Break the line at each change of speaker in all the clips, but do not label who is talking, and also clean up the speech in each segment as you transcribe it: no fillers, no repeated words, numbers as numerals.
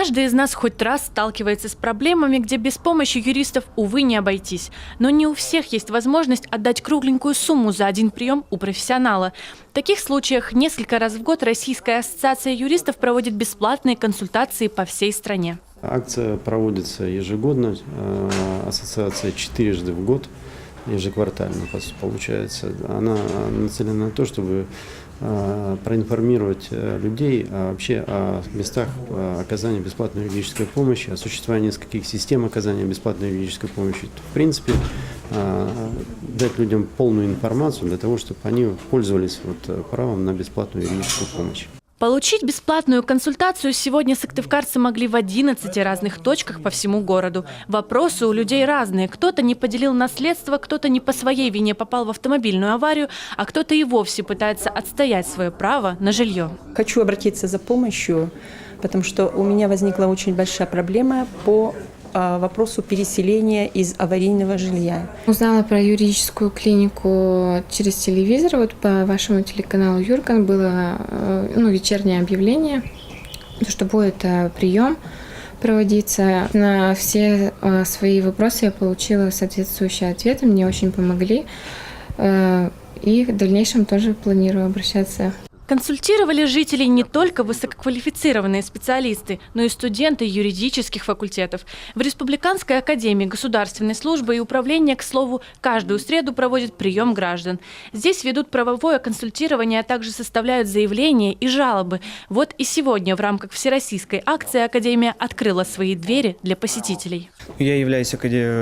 Каждый из нас хоть раз сталкивается с проблемами, где без помощи юристов, увы, не обойтись. Но не у всех есть возможность отдать кругленькую сумму за один прием у профессионала. В таких случаях несколько раз в год Российская ассоциация юристов проводит бесплатные консультации по всей стране.
Акция проводится ежегодно, ассоциация 4 раза в год, ежеквартально получается. Она нацелена на то, чтобы проинформировать людей вообще о местах оказания бесплатной юридической помощи, о существовании нескольких систем оказания бесплатной юридической помощи. В принципе, дать людям полную информацию для того, чтобы они пользовались правом на бесплатную юридическую помощь.
Получить бесплатную консультацию сегодня сыктывкарцы могли в 11 разных точках по всему городу. Вопросы у людей разные. Кто-то не поделил наследство, кто-то не по своей вине попал в автомобильную аварию, а кто-то и вовсе пытается отстоять свое право на жилье.
Хочу обратиться за помощью, потому что у меня возникла очень большая проблема по вопросу переселения из аварийного жилья.
Узнала про юридическую клинику через телевизор. Вот по вашему телеканалу Юрган было вечернее объявление, что будет прием проводиться. На все свои вопросы я получила соответствующие ответы, мне очень помогли. И в дальнейшем тоже планирую обращаться.
Консультировали жителей не только высококвалифицированные специалисты, но и студенты юридических факультетов. В Республиканской академии государственной службы и управления, к слову, каждую среду проводят прием граждан. Здесь ведут правовое консультирование, а также составляют заявления и жалобы. Вот и сегодня в рамках всероссийской акции Академия открыла свои двери для посетителей.
Я являюсь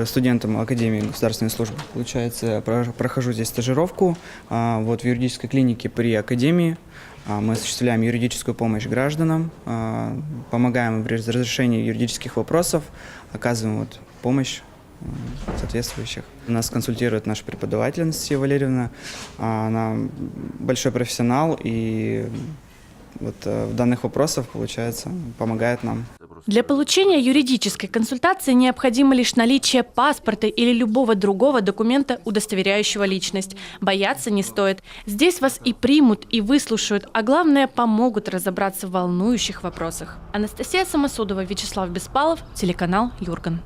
студентом Академии государственной службы. Получается, прохожу здесь стажировку в юридической клинике при Академии. Мы осуществляем юридическую помощь гражданам, помогаем в разрешении юридических вопросов, оказываем помощь соответствующих. Нас консультирует наша преподаватель Анастасия Валерьевна. Она большой профессионал и в данных вопросах, получается, помогает нам.
Для получения юридической консультации необходимо лишь наличие паспорта или любого другого документа, удостоверяющего личность. Бояться не стоит. Здесь вас и примут, и выслушают, а главное, помогут разобраться в волнующих вопросах. Анастасия Самосудова, Вячеслав Беспалов, телеканал Юрган.